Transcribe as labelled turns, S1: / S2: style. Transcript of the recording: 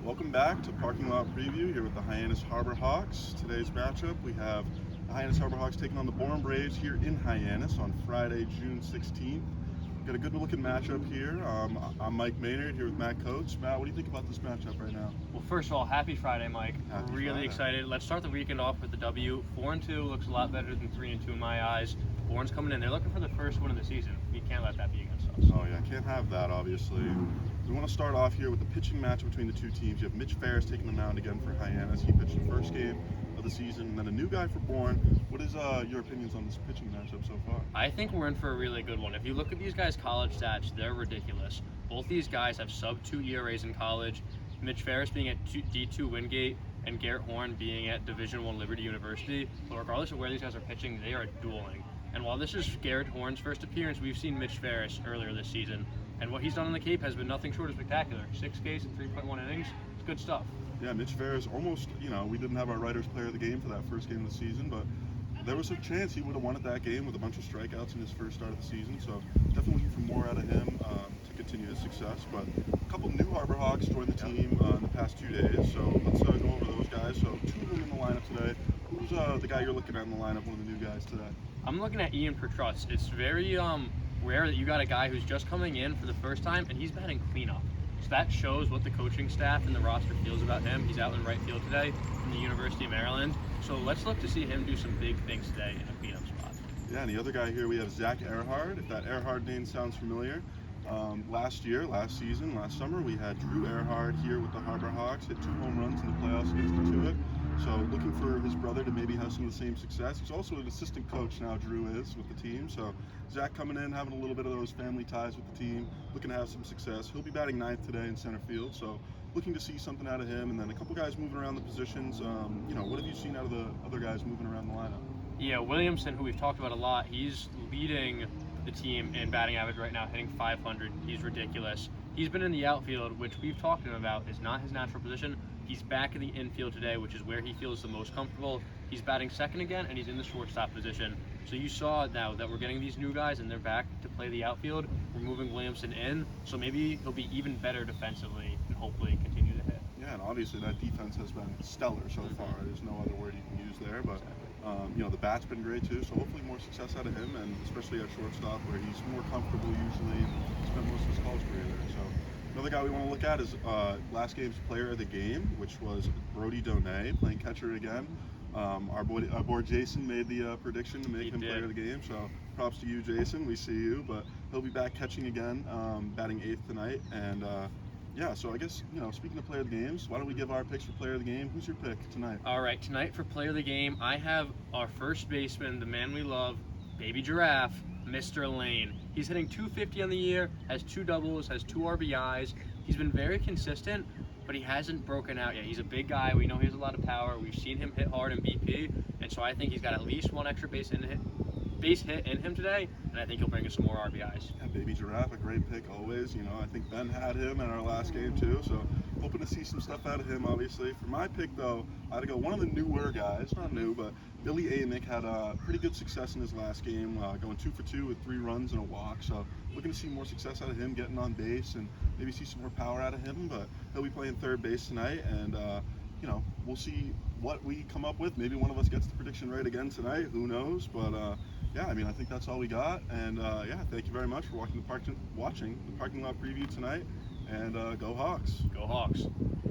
S1: Welcome back to Parking Lot Preview here with the Hyannis Harbor Hawks. Today's matchup, we have the Hyannis Harbor Hawks taking on the Bourne Braves here in Hyannis on Friday, June 16th. Got a good looking matchup here. I'm Mike Maynard here with Matt Coates. Matt, what do you think about this matchup right now?
S2: Well, first of all, happy Friday, Mike.
S1: Happy
S2: Really
S1: Friday.
S2: excited. Let's start the weekend off with the W. 4-2 looks a lot better than 3-2 in my eyes. Bourne's coming in. They're looking for the first win of the season. We can't let that be against us.
S1: Oh yeah, can't have that, obviously. We want to start off here with the pitching match between the two teams. You have Mitch Ferris taking the mound again for Hyannis. He pitched the first game of the season, and then a new guy for Bourne. What is your opinions on this pitching matchup so far?
S2: I think we're in for a really good one. If you look at these guys' college stats, they're ridiculous. Both these guys have sub-2 ERAs in college. Mitch Ferris being at D2 Wingate and Garrett Horn being at Division I Liberty University. But regardless of where these guys are pitching, they are dueling. And while this is Garrett Horn's first appearance, we've seen Mitch Ferris earlier this season. And what he's done on the Cape has been nothing short of spectacular. 6 Ks in 3.1 innings. It's good stuff.
S1: Yeah, Mitch Ferris almost, we didn't have our Writers Player of the Game for that first game of the season, but there was a chance he would have won at that game with a bunch of strikeouts in his first start of the season. So definitely looking for more out of him to continue his success. But a couple new Harbor Hawks joined the team in the past 2 days. So let's go over those guys. So 2 of them in the lineup today. Who's the guy you're looking at in the lineup, one of the new guys today?
S2: I'm looking at Ian Pertrust. It's very rare that you got a guy who's just coming in for the first time and he's batting cleanup. So that shows what the coaching staff and the roster feels about him. He's out in right field today from the University of Maryland. So let's look to see him do some big things today in a cleanup spot.
S1: Yeah, and the other guy here we have Zach Earhart. If that Earhart name sounds familiar, last summer, we had Drew Earhart here with the Harbor Hawks, hit 2 home runs in the playoffs against the Tuitt. So looking for his brother to maybe have some of the same success. He's also an assistant coach now, Drew is, with the team. So Zach coming in, having a little bit of those family ties with the team, looking to have some success. He'll be batting 9th today in center field, so looking to see something out of him. And then a couple guys moving around the positions. What have you seen out of the other guys moving around the lineup?
S2: Yeah, Williamson, who we've talked about a lot, he's leading the team in batting average right now, hitting 500. He's ridiculous. He's been in the outfield, which we've talked to him about is not his natural position. He's back in the infield today, which is where he feels the most comfortable. He's batting second again, and he's in the shortstop position. So you saw now that we're getting these new guys, and they're back to play the outfield. We're moving Williamson in, so maybe he'll be even better defensively and hopefully continue to hit.
S1: Yeah, and obviously that defense has been stellar so far. There's no other word you can use there, but the bat's been great too, so hopefully more success out of him, and especially at shortstop where he's more comfortable usually and spent most of his college career there. So another guy we want to look at is last game's player of the game, which was Brody Donay playing catcher again. Our boy Jason made the prediction to make him player of the game, so props to you, Jason. We see you, but he'll be back catching again, batting 8th tonight. And so I guess, speaking of player of the games, why don't we give our picks for player of the game? Who's your pick tonight?
S2: All right, tonight for player of the game, I have our first baseman, the man we love, Baby Giraffe, Mr. Lane. He's hitting .250 on the year, has 2 doubles, has 2 RBIs. He's been very consistent, but he hasn't broken out yet. He's a big guy. We know he has a lot of power. We've seen him hit hard in BP, and so I think he's got at least 1 extra base hit in him today, and I think he'll bring us some more RBIs.
S1: Yeah, Baby Giraffe, a great pick always. I think Ben had him in our last game too, so hoping to see some stuff out of him, obviously. For my pick, though, I had to go one of the newer guys, not new, but Billy Amick had pretty good success in his last game, going 2 for 2 with 3 runs and a walk. So looking to see more success out of him, getting on base, and maybe see some more power out of him. But he'll be playing third base tonight, and we'll see what we come up with. Maybe one of us gets the prediction right again tonight. Who knows? But I think that's all we got. And thank you very much for watching the parking lot preview tonight. And go Hawks.
S2: Go Hawks.